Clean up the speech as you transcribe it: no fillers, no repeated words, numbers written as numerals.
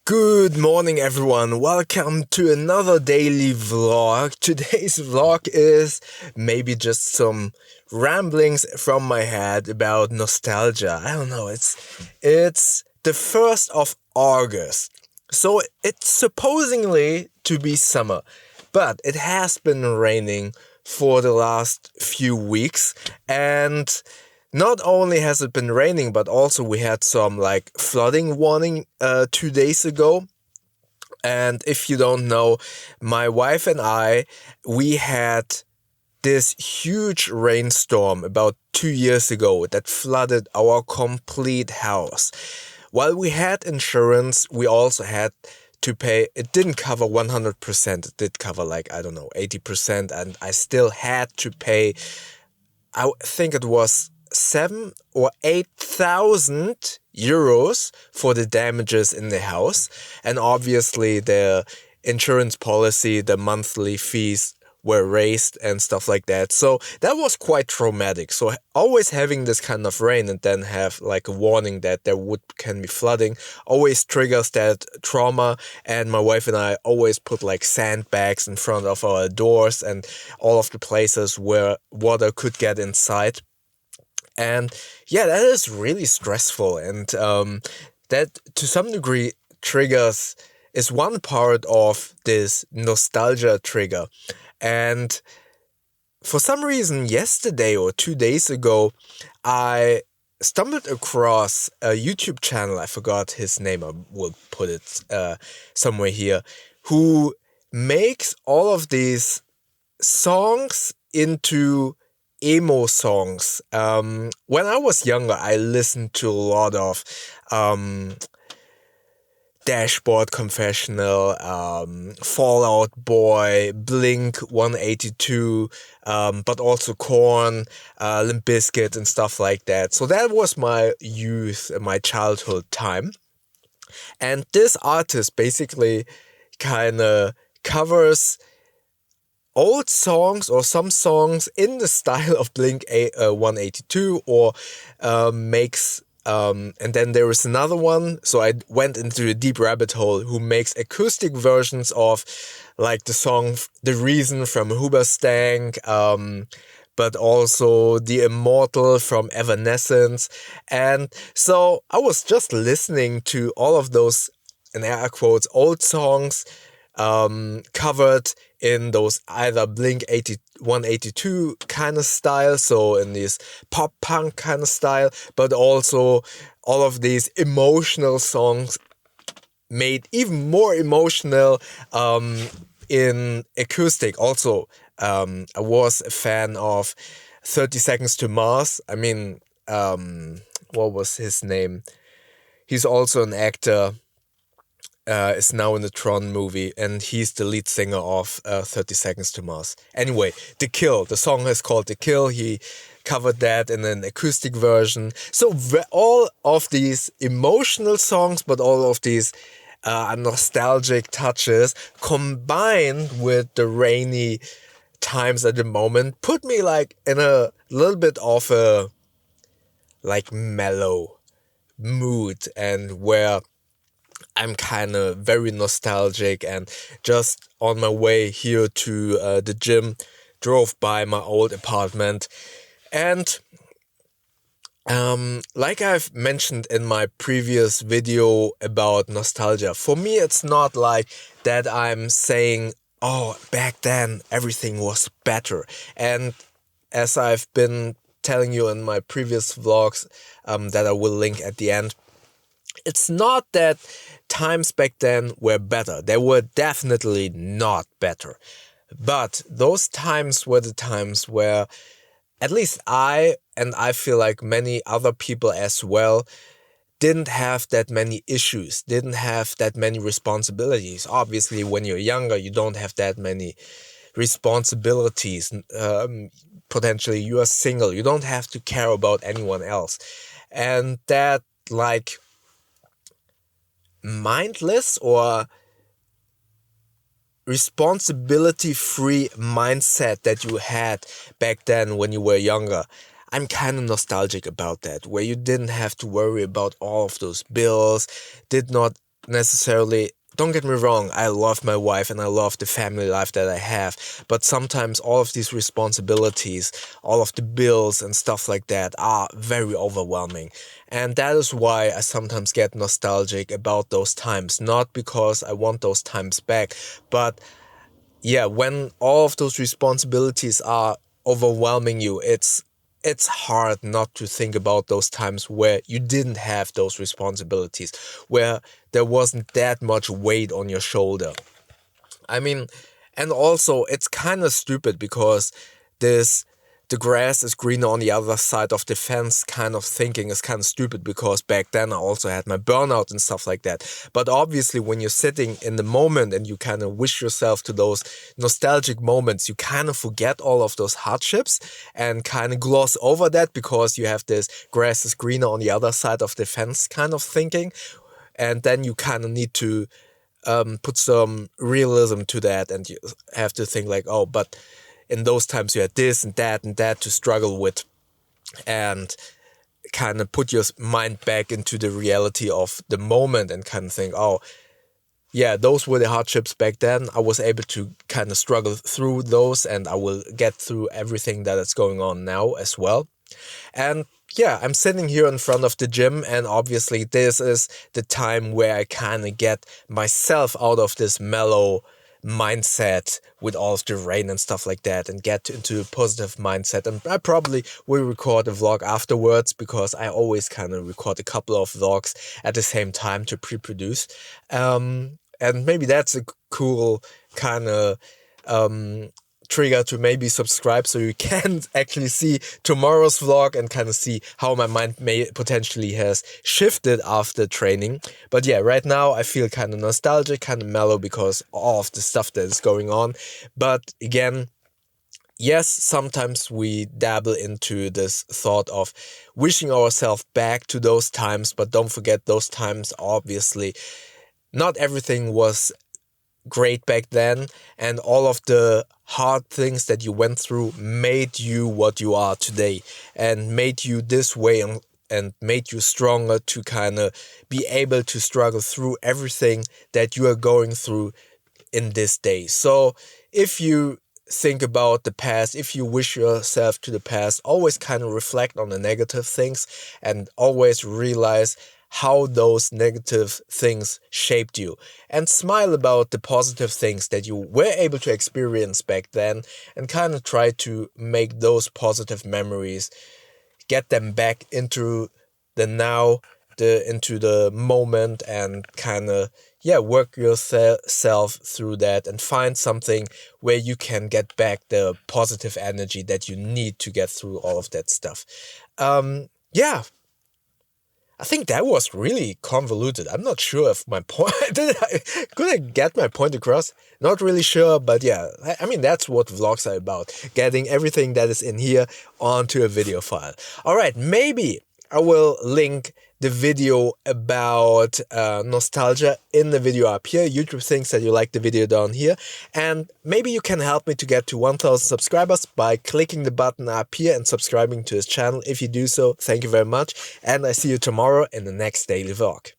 Good morning, everyone. Welcome to another daily vlog. Today's vlog is maybe just some ramblings from my head about nostalgia. I don't know. It's the 1st of August. So it's supposedly to be summer, but it has been raining for the last few weeks, and not only has it been raining, but also we had some flooding warning 2 days ago. And if you don't know, my wife and we had this huge rainstorm about 2 years ago that flooded our complete house. While we had insurance, we also had to pay. It didn't cover 100%. It did cover 80%, and I still had to pay. I think it was 7 or 8,000 euros for the damages in the house. And obviously the insurance policy, the monthly fees were raised and stuff like that. So that was quite traumatic. So always having this kind of rain and then have a warning that can be flooding always triggers that trauma. And my wife and I always put sandbags in front of our doors and all of the places where water could get inside. And yeah, that is really stressful, and that to some degree is one part of this nostalgia trigger. And for some reason, yesterday or 2 days ago, I stumbled across a YouTube channel. I forgot his name. I will put it somewhere here. Who makes all of these songs into emo songs. When I was younger, I listened to a lot of Dashboard Confessional, Fall Out Boy, Blink 182, but also Korn, Limp Bizkit and stuff like that. So that was my youth, my childhood time. And this artist basically kind of covers old songs or some songs in the style of Blink 182 or makes and then there is another one, so I went into a deep rabbit hole, who makes acoustic versions of the song The Reason from Hoobastank, but also The Immortal from Evanescence. And so I was just listening to all of those, in air quotes, old songs covered in those either Blink 182 kind of style, so in this pop punk kind of style, but also all of these emotional songs made even more emotional in acoustic. Also, I was a fan of 30 Seconds to Mars. I mean, what was his name? He's also an actor. Is now in the Tron movie, and he's the lead singer of 30 Seconds to Mars. Anyway, The Kill. The song is called The Kill. He covered that in an acoustic version. So all of these emotional songs, but all of these nostalgic touches combined with the rainy times at the moment put me in a little bit of a mellow mood, and where I'm kind of very nostalgic. And just on my way here to the gym, drove by my old apartment. And like I've mentioned in my previous video about nostalgia, for me it's not like that I'm saying, oh, back then everything was better. And as I've been telling you in my previous vlogs that I will link at the end, it's not that times back then were better. They were definitely not better. But those times were the times where at least I, and I feel like many other people as well, didn't have that many issues, didn't have that many responsibilities. Obviously, when you're younger, you don't have that many responsibilities. Potentially, you are single. You don't have to care about anyone else. And that mindless or responsibility-free mindset that you had back then when you were younger, I'm kind of nostalgic about that, where you didn't have to worry about all of those bills, did not necessarily, don't get me wrong, I love my wife and I love the family life that I have, but sometimes all of these responsibilities, all of the bills and stuff like that are very overwhelming. And that is why I sometimes get nostalgic about those times. Not because I want those times back, but yeah, when all of those responsibilities are overwhelming you, it's hard not to think about those times where you didn't have those responsibilities, where there wasn't that much weight on your shoulder. I mean, and also it's kind of stupid because this the grass is greener on the other side of the fence kind of thinking is kind of stupid, because back then I also had my burnout and stuff like that. But obviously when you're sitting in the moment and you kind of wish yourself to those nostalgic moments, you kind of forget all of those hardships and kind of gloss over that, because you have this grass is greener on the other side of the fence kind of thinking. And then you kind of need to put some realism to that, and you have to think like, oh, but in those times you had this and that to struggle with, and kind of put your mind back into the reality of the moment and kind of think, oh, yeah, those were the hardships back then. I was able to kind of struggle through those, and I will get through everything that is going on now as well. And yeah, I'm sitting here in front of the gym, and obviously this is the time where I kind of get myself out of this mellow mindset with all of the rain and stuff like that, and get into a positive mindset. And I probably will record a vlog afterwards, because I always kind of record a couple of vlogs at the same time to pre-produce. And maybe that's a cool kind of trigger to maybe subscribe, so you can actually see tomorrow's vlog and kind of see how my mind may potentially has shifted after training. But yeah, right now I feel kind of nostalgic, kind of mellow, because all of the stuff that is going on. But again, yes, sometimes we dabble into this thought of wishing ourselves back to those times, but don't forget, those times, obviously not everything was great back then, and all of the hard things that you went through made you what you are today, and made you this way, and made you stronger to kind of be able to struggle through everything that you are going through in this day. So if you think about the past, if you wish yourself to the past, always kind of reflect on the negative things, and always realize how those negative things shaped you, and smile about the positive things that you were able to experience back then, and kind of try to make those positive memories, get them back into the now, into the moment, and kind of, yeah, work yourself through that, and find something where you can get back the positive energy that you need to get through all of that stuff. Yeah, I think that was really convoluted. I'm not sure if my point could I get my point across? Not really sure, but yeah, I mean, that's what vlogs are about, getting everything that is in here onto a video file. All right, maybe I will link the video about nostalgia in the video up here. YouTube thinks that you like the video down here, and maybe you can help me to get to 1000 subscribers by clicking the button up here and subscribing to his channel. If you do so, thank you very much, and I see you tomorrow in the next daily vlog.